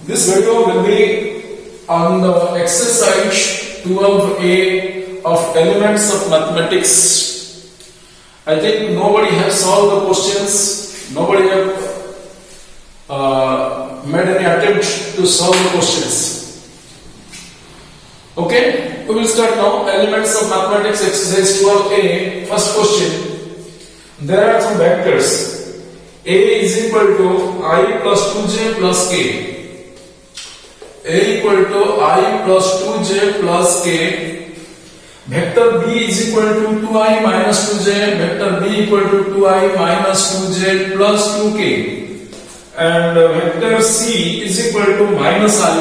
This video will be on the exercise 12a of elements of mathematics. I think nobody has solved the questions. Nobody have made any attempt to solve the questions. Okay, we will start now. Elements of mathematics exercise 12a. First question. There are some vectors. A is equal to I plus 2j plus k. A equal to I plus 2j plus k. Vector B is equal to 2i minus 2j. Vector B equal to 2i minus 2j plus 2k. And vector C is equal to minus I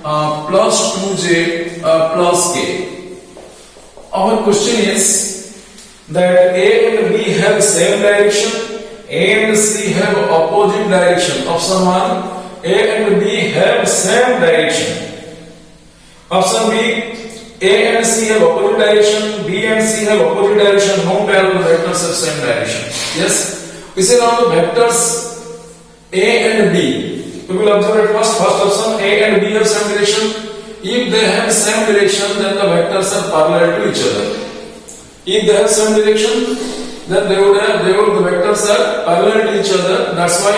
plus 2j plus k. Our question is that A and B have same direction, A and C have opposite direction. Option 1, A and B have same direction. Option B, A and C have opposite direction, B and C have opposite direction. No parallel vectors have same direction. Yes, we say now the vectors A and B. We will observe at first option, A and B have same direction. If they have same direction, then the vectors are parallel to each other. If they have same direction, then the vectors are parallel to each other. That's why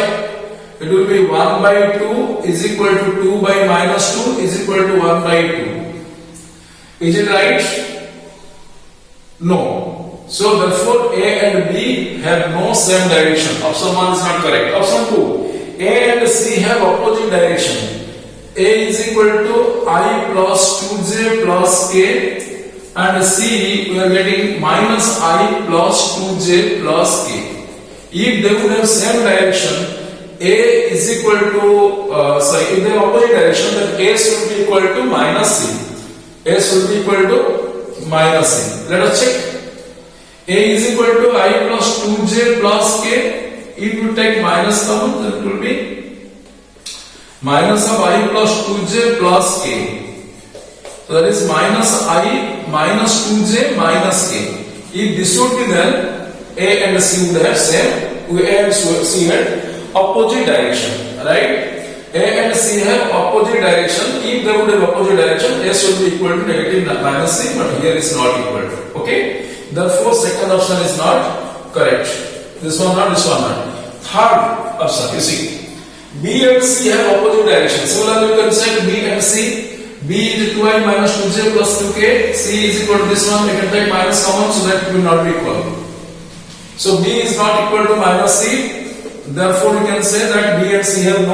it will be 1 by 2 is equal to 2 by minus 2 is equal to 1 by 2. Is it right? No. So therefore A and B have no same direction. Option 1 is not correct. Option 2, A and C have opposite direction. A is equal to I plus 2j plus k. And C, we are getting minus I plus 2j plus k. If they would have same direction, A is equal to, if they have opposite direction, then A should be equal to minus C. A should be equal to minus C. Let us check. A is equal to I plus 2j plus k. If you take minus common, then it will be minus of I plus 2j plus k. So that is minus I minus 2j minus k. If this would be then A and C would have same. A and C had opposite direction, right? A and C have opposite direction. If they would have opposite direction, A should be equal to negative minus C, but here is not equal to. Okay? Therefore, second option is not correct. This one not, this one not. Third option, you see, B and C have opposite direction. Similarly, you can say B and C. B is 2i minus 2j plus 2k. C is equal to this one. You can take minus common so that it will not be equal. So B is not equal to minus C. Therefore, you can say that B and C have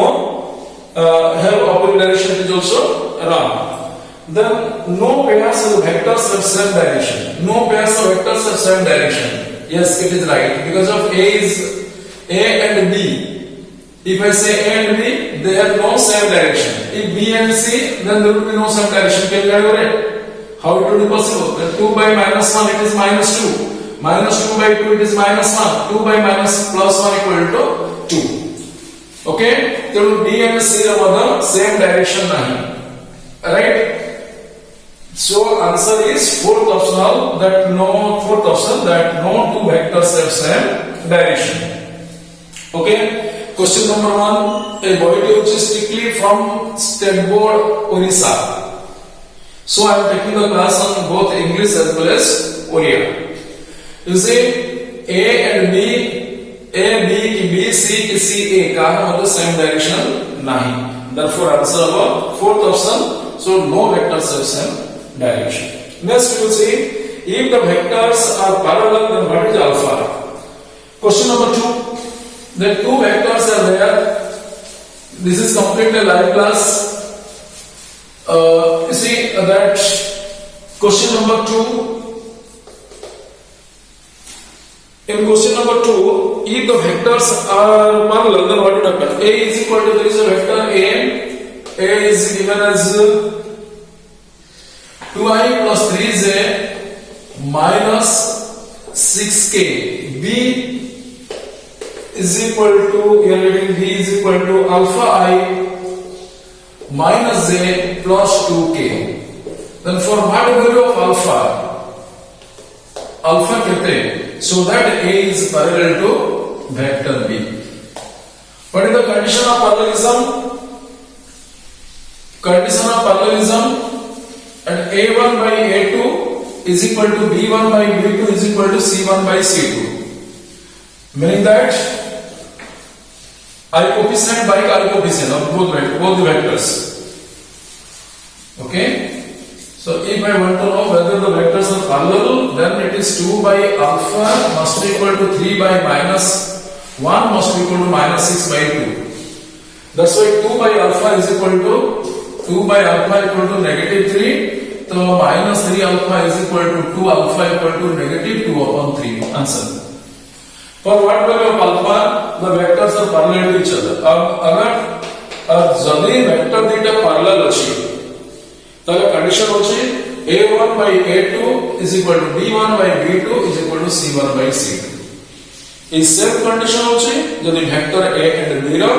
opposite direction. It is also wrong. Then no pairs of vectors have same direction. No pairs of vectors have same direction. Yes, it is right because of A and B. If I say A and B, they have no same direction. If B and C, then there will be no same direction. Can you calculate? How it will be possible? Then 2 by minus 1 it is minus 2. Minus 2 by 2 it is minus 1. 2 by minus plus 1 equal to 2. Okay? So B and C have the same direction. Right? So answer is fourth option that no two vectors have same direction. Okay? Question number 1, a boy which is strictly from State Board, Orissa. So I am taking the class on both English as well as Oriya. You see, A and B, A, B, B, C, C, A का मतलब same direction नहीं. Therefore answer of fourth option. So no vectors have same direction. Next we will see, if the vectors are parallel, then what is alpha? Question number 2. The two vectors are there. This is completely live class. You see that question number 2. In question number 2, if the vectors are parallel, then what will happen? A is equal to, there is a vector A is given as 2i plus 3j minus 6k. B is equal to, you are getting B is equal to alpha I minus j plus 2k. Then for what value of alpha? Alpha कहते हैं, so that A is parallel to vector B. What is the condition of parallelism? condition of parallelism, and A1 by A2 is equal to B1 by B2 is equal to C1 by C2. Meaning that I coefficient by I coefficient of both the vectors. Okay? So if I want to know whether the vectors are parallel, then it is 2 by alpha must be equal to 3 by minus 1 must be equal to minus 6 by 2. That's why 2 by alpha is equal to 2 by alpha equal to negative 3. So minus 3 alpha is equal to 2 alpha equal to negative 2 upon 3. Answer. For what value of alpha, the vectors are parallel to each other. अगर जदि vector दीटा parallel अछि तले condition होछि a1 by a2 is equal to b1 by b2 is equal to c1 by c2. इस same condition होछि जदि vector a and b रो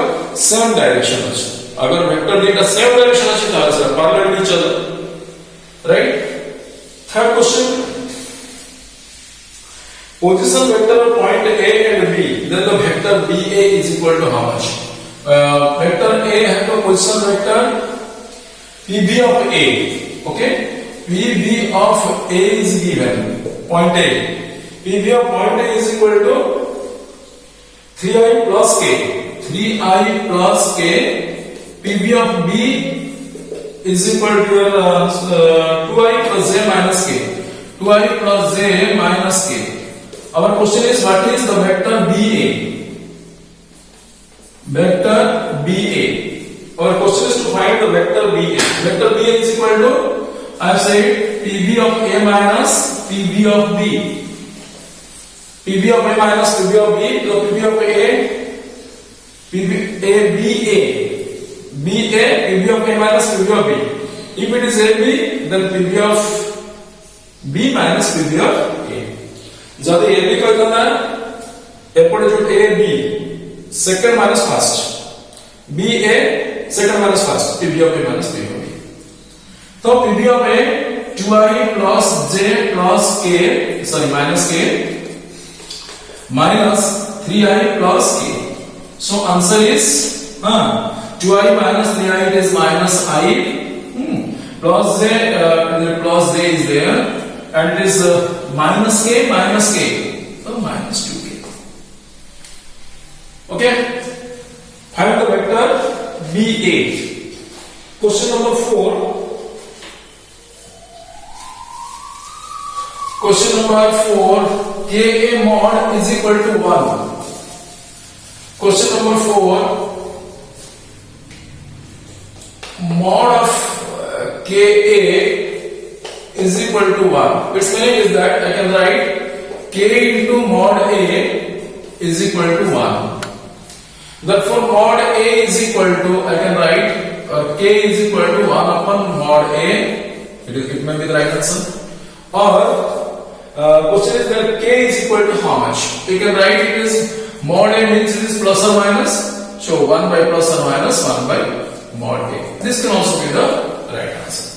same direction अछि. अगर वेक्टर दीटा सेम डायरेक्शन अछि ताले से parallel to each other. Right? Third question. Position vector of point A and B, then the vector BA is equal to how much? Vector A have a position vector PB of A. Okay? PB of A is given. Point A. PB of point A is equal to 3i plus K. 3i plus K. PB of B is equal to 2i plus J minus K. 2i plus J minus K. Our question is what is the vector BA? Vector BA. Our question is to find the vector BA. Vector BA is equal to, I have said, PB of A minus PB of B. PB of A minus PB of B. So PB of A, PB A BA. BA, PB of A minus PB of B. If it is AB, then PB of B minus PB of A. जब A B कहता ना एपटे जो A B second minus first B A second minus first P B of A minus P B. तो P B of A 2i plus j plus k sorry minus k minus 3i plus k. So answer is 2i minus 3i it is minus I plus j is there and it is minus k, so minus 2k. Okay? Find the vector BA. Question number 4. Question number 4. Ka mod is equal to 1. Question number 4. Mod of Ka is equal to 1. Its meaning is that I can write k into mod A is equal to 1. Therefore, mod A is equal to, I can write k is equal to 1 upon mod A. It may be the right answer. Or, question is that k is equal to how much? You can write it is mod A means it is plus or minus. So, 1 by plus or minus 1 by mod A. This can also be the right answer.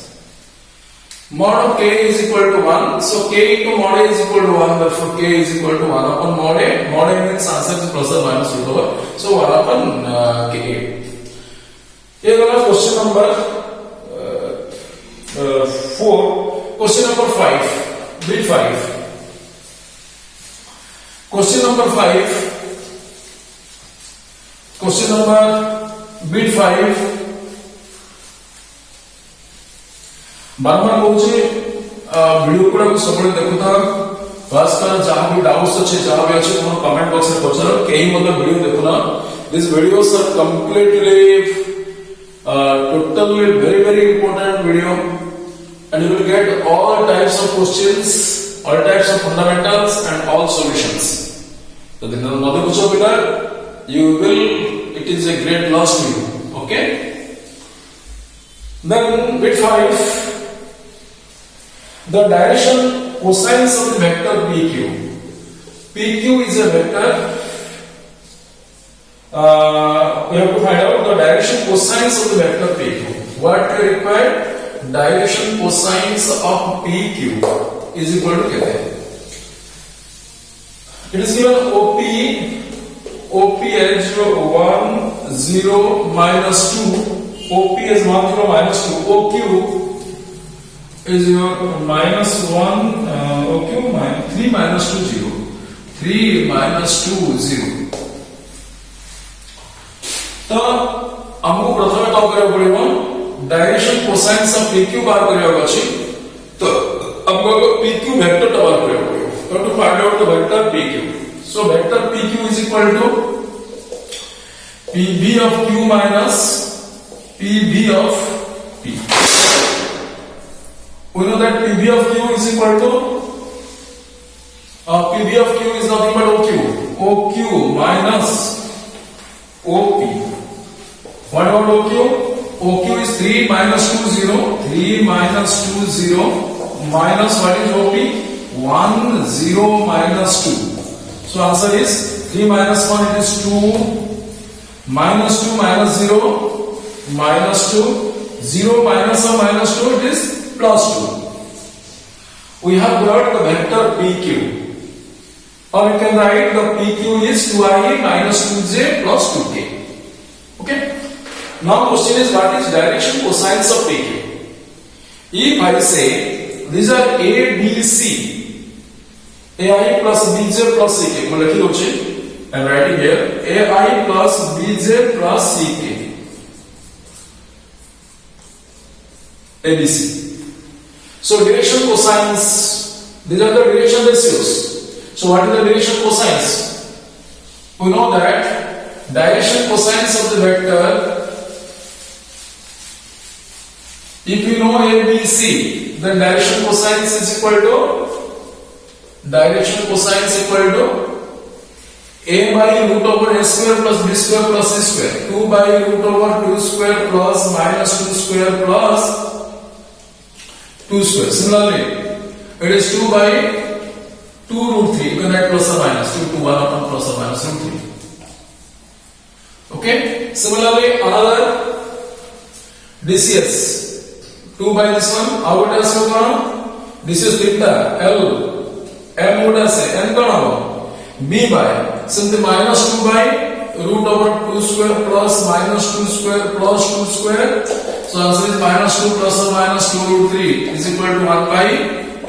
Mod of k is equal to 1. So k into mod A is equal to 1. Therefore k is equal to 1 upon mod A. Mod A means answer is plus or minus root over. So 1 upon k. Here we have question number 4. Question number 5. Bit 5. Question number 5. Question number bit 5. बारंबार कहूँ video को सब देखुता खासकर जहाँ भी doubts अच्छे जहाँ भी अच्छे तुम कमेंट बॉक्स में पचार कहीं मतलब वीडियो देखुना. This videos are completely totally very important video and you will get all types of questions, all types of fundamentals and all solutions. So the Madhu Kucho Peter, you will, it is a great loss to you. Okay? Then bit 5. The direction cosines of the vector PQ. PQ is a vector. We have to find out the direction cosines of the vector PQ. What we require? Direction cosines of PQ is equal to कहते हैं. It is given OP as 1, 0, minus 2 OP is non-zero minus 2. OQ is your minus 1. OQ minus 3 minus 2 0. 3 minus 2 0. तो हमको प्रथम कौन करने पड़ेगा direction cosine of PQ बार करने अछि तो हमको PQ वेक्टर बार करने पड़ेगा to find out the vector PQ. So vector PQ is equal to PV of Q minus PV of P. We know that PV of Q is equal to PV of Q is nothing but OQ. OQ minus OP. What about OQ? OQ is 3 minus 2 0. 3 minus 2 0 minus what is OP? 1 0 minus 2. So answer is 3 minus 1 it is 2 minus 2 minus 0 minus 2 0 minus 1 minus 2 it is plus 2. We have got the vector PQ or we can write the PQ is 2I minus 2J plus 2K. Okay. Now question is what is direction cosines of PQ? If I say these are A, B, C AI plus BJ plus CK. मैं लिखी होची. I am writing here AI plus BJ plus CK. ABC. So direction cosines. These are the direction ratios. So what is the direction cosines? We know that direction cosines of the vector. If you know ABC, then direction cosines is equal to direction cosines equal to A by root over A square plus B square plus C square. 2 by root over 2 square plus minus 2 square plus 2 square. Similarly, it is 2 by 2 root 3. You can write plus or minus 2 to 1 upon plus or minus root 3. Okay. Similarly, another DCS. 2 by this one. How it has to go? This is theta L. M would have say n कौन B by simply minus 2 by root over 2 square plus minus 2 square plus 2 square. So answer is minus 2 plus or minus 2 root 3 is equal to 1 by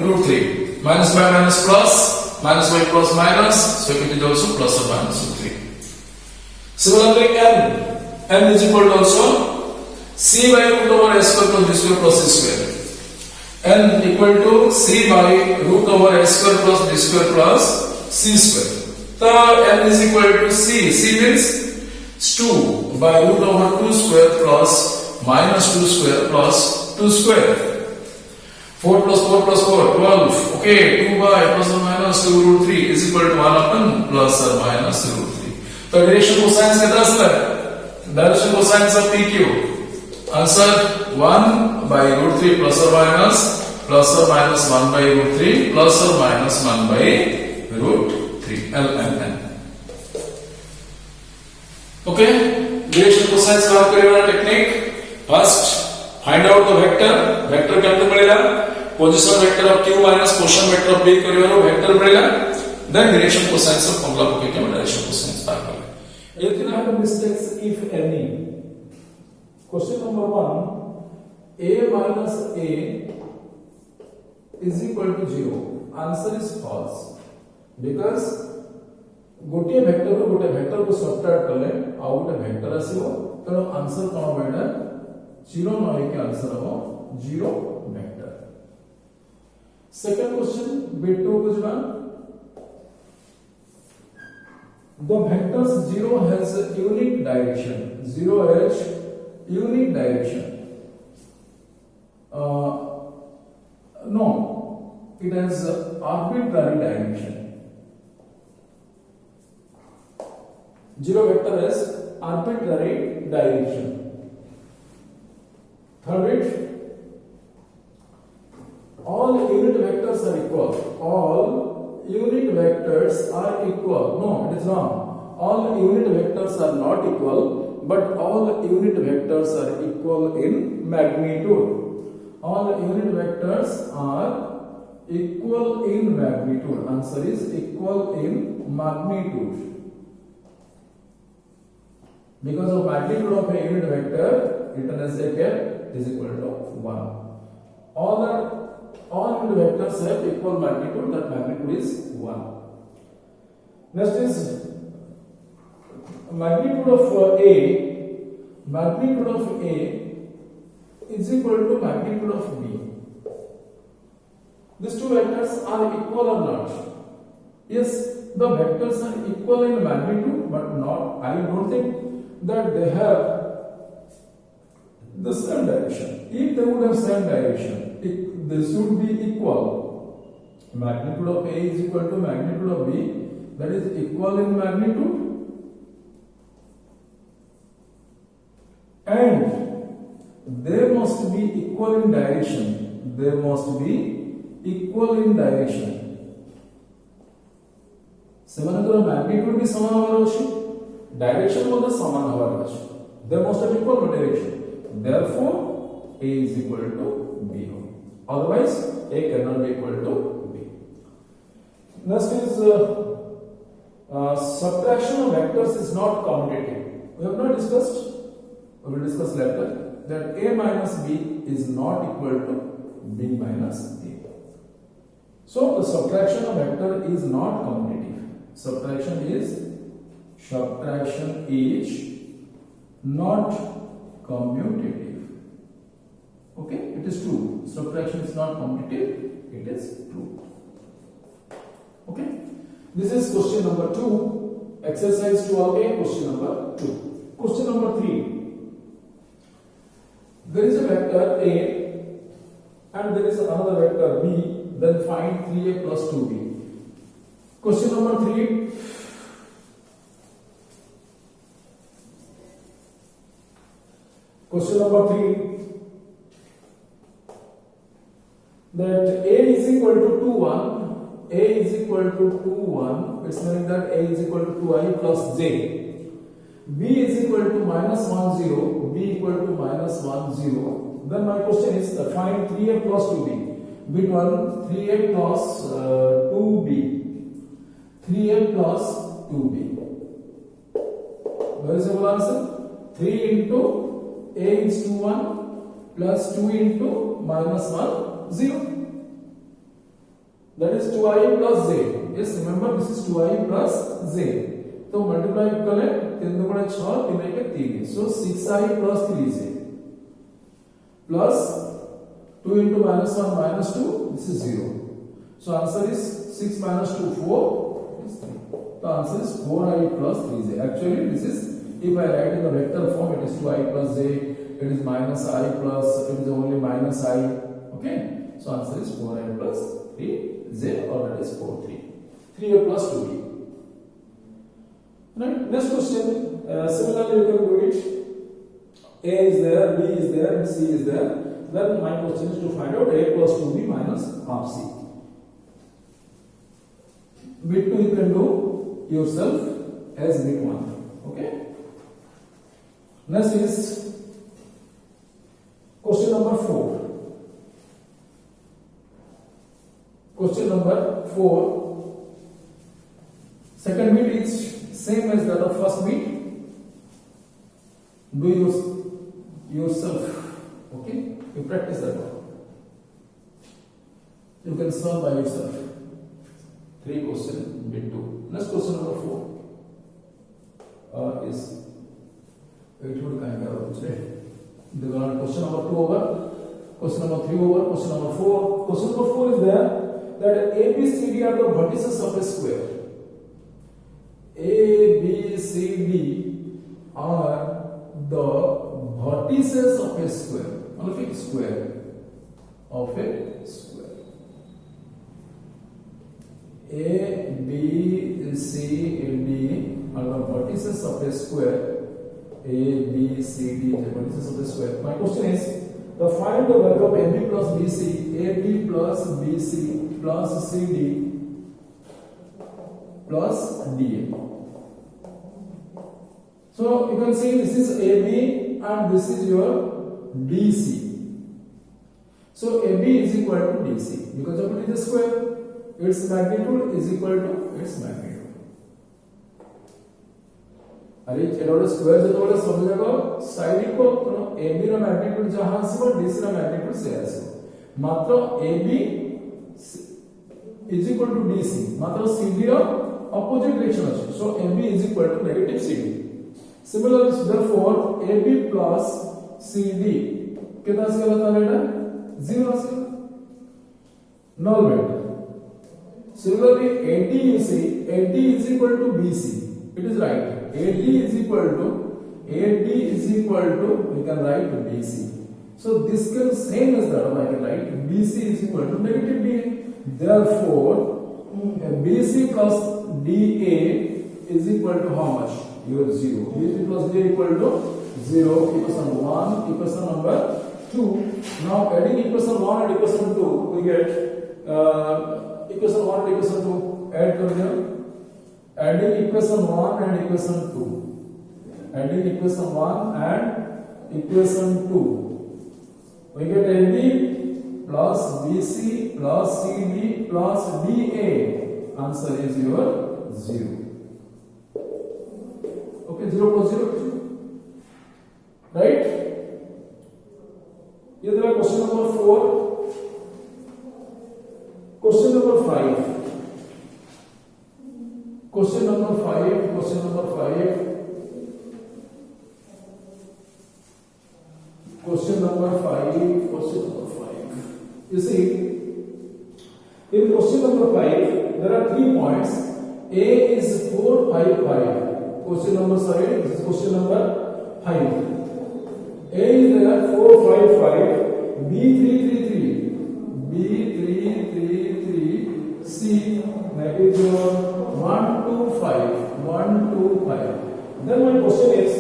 root 3. Minus by minus plus, minus by plus minus. So it is also plus or minus root 3. Similarly, n is equal to also C by root over S square plus B square plus C square. N equal to C by root over S square plus B square plus C square. So n is equal to C. C means 2 by root over 2 square plus minus 2 square plus 2 square. 4 plus 4 plus 4, 12. Okay, 2 by plus or minus 2 root 3 is equal to 1 upon plus or minus root 3. So direction cosines कितना है? Direction cosines of PQ. Answer 1 by root 3 plus or minus 1 by root 3 plus or minus 1 by root 3 LMN. Okay, direction cosines का करेगा technique. First, find out the vector. Vector क्या मिलेगा? Position vector of Q minus position vector of B करेगा तो vector मिलेगा. Then direction cosines of formula को क्या direction cosines पार करेगा. You can have mistakes if any. Question number 1, A minus A is equal to 0. Answer is false. Because गोटे vector रो गोटे vector को subtract करले आ गोटे वेक्टर आसीबो तेनो आंसर कोन होइना 0 न होय के आंसर हो 0 वेक्टर. सेकंड क्वेश्चन B2 को जवा the vectors 0 has a unique direction. 0 has unique direction. No, it has arbitrary direction. 0 vector has arbitrary direction. Third bit, all unit vectors are equal. All unit vectors are equal. No, it is wrong. All unit vectors are not equal, but all unit vectors are equal in magnitude. All unit vectors are equal in magnitude. Answer is equal in magnitude. Because of magnitude of a unit vector written as a cap is equal to 1. All unit vectors have equal magnitude, that magnitude is 1. Next is magnitude of A is equal to magnitude of B. These two vectors are equal or not? Yes, the vectors are equal in magnitude, but not, I don't think that they have the same direction. If they would have same direction, they should be equal. Magnitude of A is equal to magnitude of B, that is equal in magnitude, and they must be equal in direction. They must be equal in direction. ସେମାନଙ୍କର magnitude ବି ସମାନ ହବାର ଅଛି, direction ମଧ୍ୟ ସମାନ ହବାର ଅଛି. They must have equal direction. Therefore, A is equal to B. Otherwise, A cannot be equal to B. Next is subtraction of vectors is not commutative. We have not discussed. We will discuss later that A minus B is not equal to B minus A. So the subtraction of vector is not commutative. Subtraction is not commutative. Okay, it is true. Subtraction is not commutative. It is true. Okay, this is question number 2. Exercise 12A, question number 2. Question number 3. There is a vector A and there is another vector B. Then find 3A plus 2B. Question number 3. Question number 3. That A is equal to 2, 1. A is equal to 2, 1. It's meaning that A is equal to 2I plus J. B is equal to minus 1, 0. B equal to minus 1, 0. Then my question is find 3A plus 2B. Bit 1, 3A plus 2B. 3A plus 2B. Very simple answer. 3 into A is 2, 1 plus 2 into minus 1, 0. That is 2I plus J. Yes, remember this is 2I plus J. So multiply करें 3 दुगुणे 6, 3 एक 3. So 6I plus 3J plus 2 into minus 1 minus 2. This is 0. So answer is 6 minus 2 4. The answer is 4I plus 3J. Actually, this is, if I write in the vector form, it is 2I plus J, it is minus I plus, it is only minus I. Okay? So answer is 4I plus 3J, or that is 4, 3. 3A plus 2B. Right? Next question. Similarly, you can do it. A is there, B is there, and C is there. Then my question is to find out A plus 2B minus half C. Bit 2 you can do yourself as bit 1. Okay. Next is question number 4. Question number 4. Second bit is same as that of first bit. Do yourself. Okay. You practice that one. You can solve by yourself. 3 question bit 2. Next question number 4 is it would kind of today. The question number 2 over, question number 3 over, question number 4. Question number 4 is there that A, B, C, D are the vertices of a square. A, B, C, D are the vertices of a square. Of a square. Of a square. A, B, C, D are the vertices of a square. A, B, C, D are the vertices of a square. My question is, find the value of AB plus BC, AB plus BC plus CD plus DA. So you can see this is AB and this is your DC. So AB is equal to DC because of it is a square. Its magnitude is equal to its magnitude. अरे एटा गोटे square जतो गोटे सब जगह side equal तो AB रो magnitude जहां आसीबो DC रो magnitude से आसीबो मात्र AB is equal to DC मात्र CD रो opposite direction अछि so AB is equal to negative CD similarly therefore AB plus CD कितना से गलत आ बेटा 0 आसीबो null बेटा similarly AD you see AD is equal to BC it is right AD is equal to we can write BC so this can same as that I can write BC is equal to negative DA therefore BC plus DA is equal to how much your 0 BC plus DA equal to 0 equation 1 equation number 2 now adding equation 1 and equation 2 we get equation 1 and equation 2 add kar diya adding equation 1 and equation 2 adding equation 1 and equation 2 we get AB plus BC plus CD plus DA answer is your 0 okay 0 plus 0 right ये देखो question number 4 question number 5 Question number 5. Question number 5. Question number 5. Question number 5. You see, in question number 5, there are 3 points. A is 4, 5, 5. Question number 7. This is question number 5. A is there 4, 5, 5. B 3, 3, 3. B 3, 3, 3. C negative 1, 2, 5. 1, 2, 5. Then my question is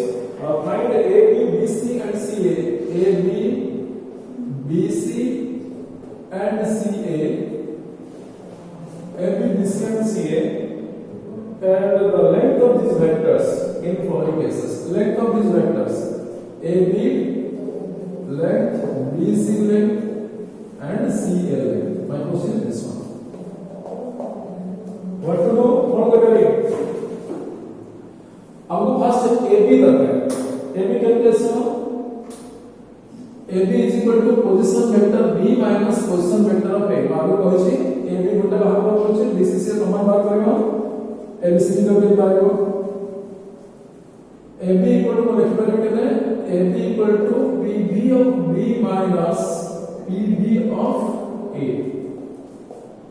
find A, B, BC and CA. A, B, BC and CA. A, B, BC and CA. And the length of these vectors in following cases. Length of these vectors. A, B length, BC length and CA length. My question is this one. What to do? कौन करेगा? हमको first AB दरकार. AB calculation AB is equal to position vector B minus position vector of A. आगे कहै छी AB गोटे भाग कहै छी BC से समान भाग करबो ABCD को के पाइबो AB equal to लिख पाइबो केने AB equal to PB of B minus PB of A.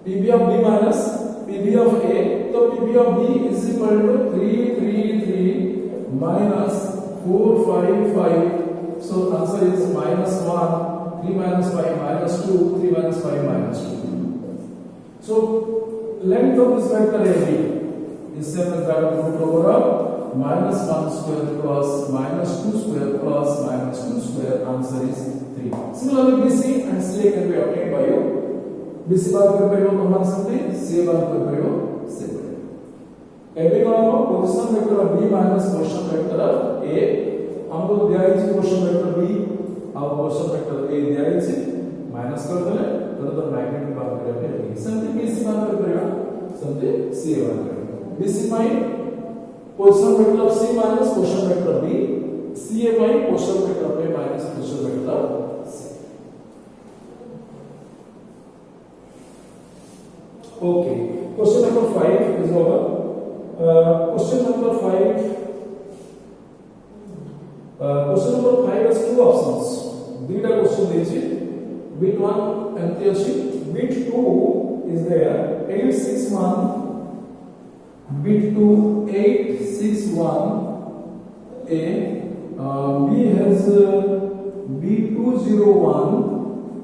PB of B minus PB of A, so PB of B is equal to 3, 3, 3 minus 4, 5, 5. So answer is minus 1, 3 minus 5 minus 2, 3 minus 5 minus 2. So length of this vector AB is same as that of root over of minus 1 square plus minus 2 square plus minus 2 square. Answer is 3. Similarly, BC and CA can be obtained by you. BC बार कर परियो तो मान सकते CA बार कर परियो से AB का हम position vector of B minus position vector of A हमको दिया है पोजीशन वेक्टर B और पोजीशन वेक्टर A दिया है माइनस कर देले तो मैग्नीट्यूड बार कर पे समथिंग BC बार कर परियो समथिंग CA बार कर BC mine position vector of C minus position vector B CA mine position vector of A minus position vector Okay, question number 5 is over. Question number 5. Question number 5 has two options. Beta question देछि. Bit 1 empty अछि. Bit 2 is there. 861. Bit 2 861. A. B has B201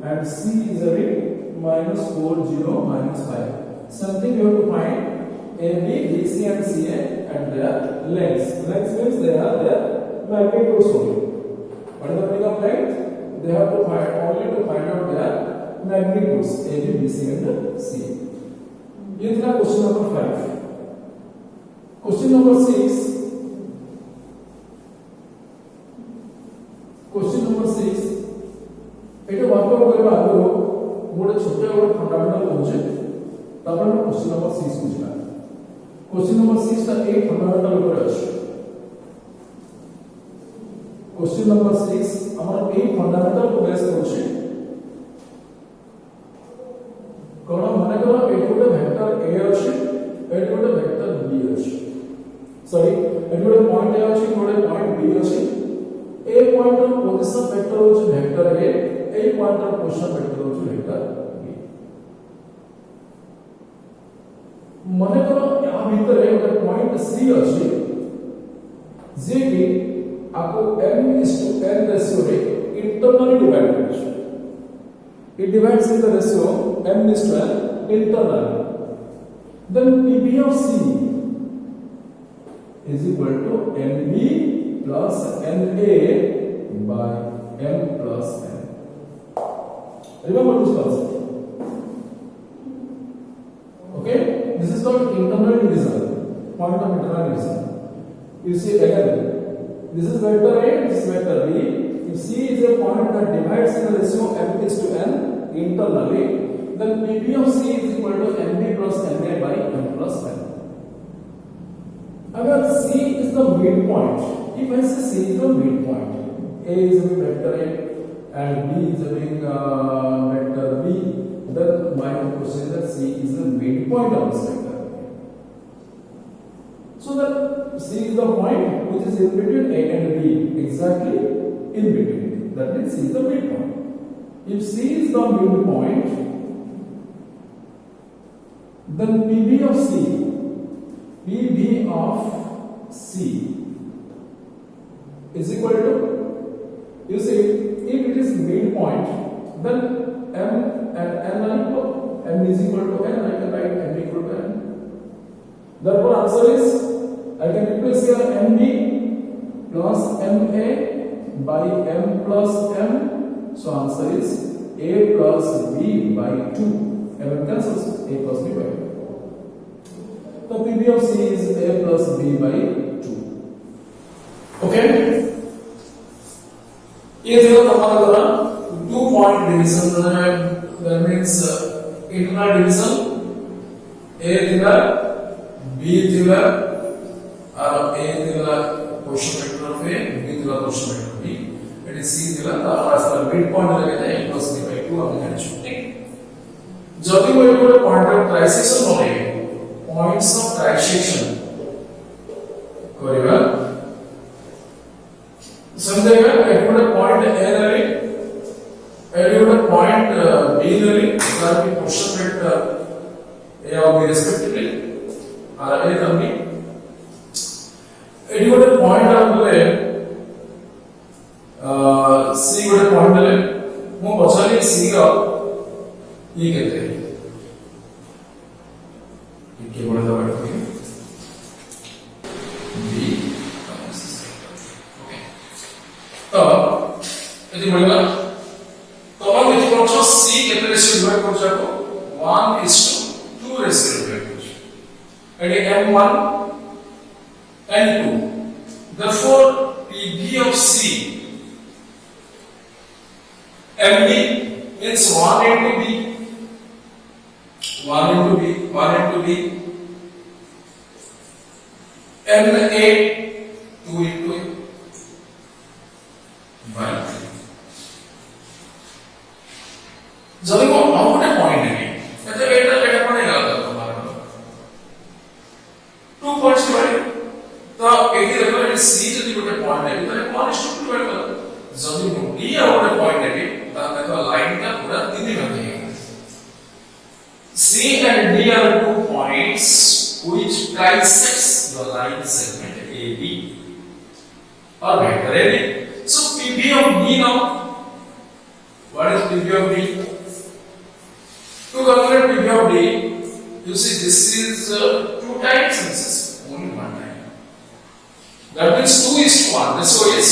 and C is a bit minus 40 minus 5. Something you have to find AB, BC and CA and their lengths. Lengths means they are their magnitudes only. What is the meaning of length? They have to find only to find out their magnitudes AB, BC and CA. This is question number 5. Question number 6. Question number 6. Etah workout करबा आगो गोटे छोटे गोटे fundamental होचे तापर हम question number 6 बुझला question number 6 ता 8 फंडामेंटल ऊपर अछि क्वेश्चन नंबर 6 हमारा ए फंडामेंटल को बेस करूछे कोन माने करो एटी गोटे वेक्टर ए अछि एटी गोटे वेक्टर बी अछि सॉरी एटी गोटे पॉइंट ए अछि गोटे पॉइंट बी अछि ए पॉइंट रो पोजीशन वेक्टर होछि वेक्टर ए पॉइंट रो पोजीशन वेक्टर होछि वेक्टर बी माने करो या भीतर गोटे पॉइंट सी अछि जे कि आपको m/n रेशियो रे इंटरनली डिवाइड करछ it divides in the ratio m/n internally then pb of c is equal to nb plus na by m plus n. Remember this concept. Okay, this is called internal division, point of internal division. You see again, this is vector a, this is vector b. If c is a point that divides in the ratio m/n internally, then pb of c is equal to nb plus na by m plus n. Agar c is the midpoint, if I say c is the midpoint, a is a vector a and b is a vector b, then my question is that c is the midpoint of this vector. So that c is the point which is in between a and b, exactly in between. That means c is the midpoint. If c is the midpoint, then pb of c is equal to, you see, if it is midpoint, then m and n are equal. M is equal to n, I can write m equal to n. Therefore, answer is, I can replace here mb plus ma by m plus m. So answer is a plus b by 2. M cancels, a plus b by 2. So pb of c is a plus b by 2. Okay? ये देखो हमारा 2 point division that means internal division a दिला b दिला और a दिला question vector of a b दिला question vector b it is c दिला तो हमारा मिड पॉइंट लगेगा a plus b by 2 हमने जान चुके जब भी कोई पॉइंट ऑफ ट्राइसेक्शन हो रही है पॉइंट्स ऑफ ट्राइसेक्शन करेगा समझेगा एक पॉइंट ए ನಲ್ಲಿ एक पॉइंट बी ನಲ್ಲಿ ಅದರ ಕ್ವೆಶ್ಚನ್ ವೆಕ್ಟರ್ a और b ರೆಸ್ಪೆಕ್ಟಿವ್ಲಿ और a ತಮ್ಮಿ एक पॉइंट ಆದ್ಮೇಲೆ c ଗୋଟେ पॉइंट ನಲ್ಲಿ ମୁଁ ପଚାରି c ର e କେତେ ଟିକେ ବଡ଼ ଦବା ଟିକେ b तो यदि बोलबा तो हम देखि पछो c केते रेशियो डिवाइड कर जाको 1:2 रेशियो डिवाइड कर AD m1 n2 therefore pb of c mb means 1 into b 1 into b 1 into b na 2 into a जब को आउट पॉइंट है मतलब एटा लेटा पड़ेगा तुम्हारा 2 पॉइंट्स डिवाइड तो एटी देखो ये सी जदी गोटे पॉइंट है तो 1:2 डिवाइड कर जदी डी आउट पॉइंट है ता देखो लाइन का पूरा 3 भाग जाएगा C and D are 2 points which trisects the line segment AB or vector AB. So PB of D now, what is PB of D? To calculate PB of D, you see this is 2 times and this is only 1 time. That means 2:1. Ratio is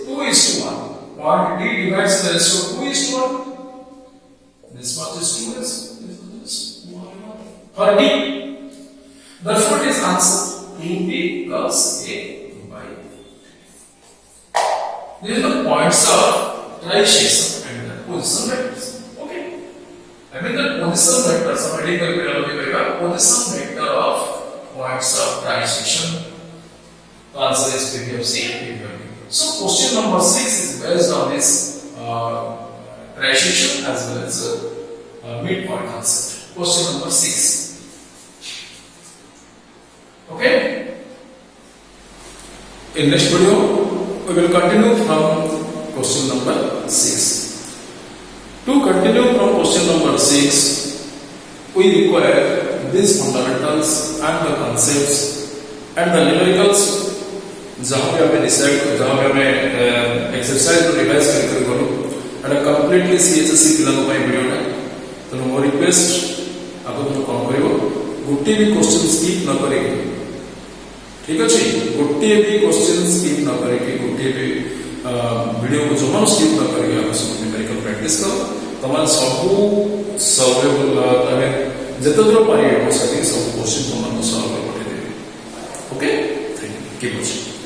2:1. Point D divides the ratio 2:1. This much is 2 is for D. Therefore, it is answer 2B plus A by 2. These are the points of trisection and the position vectors. Okay. I mean the position vectors of medical position vector of points of trisection. The answer is PB of C and PB of D. So question number 6 is based on this transition as well as midpoint concept. Question number 6. Okay. In next video, we will continue from question number 6. To continue from question number 6, we require these fundamentals and the concepts and the numericals जहाँ पे हमें decide जहाँ पे हमें exercise और revise करके करो and completely सीएचएससी पिलांग ପାଇଁ वीडियो ना तो मो रिक्वेस्ट आपको तो कौन करिवो गुट्टी भी क्वेश्चन स्किप न करेगी ठीक अछि गुट्टी भी क्वेश्चन स्किप न करेगी गुट्टी भी वीडियो को जमा स्किप न करेगी आप सब न्यूमेरिकल प्रैक्टिस करो तमाम सब सॉल्वेबल तमे जते दूर पारिए वो सभी सब क्वेश्चन तुम सॉल्व कर पठे देबे okay thank you keep watching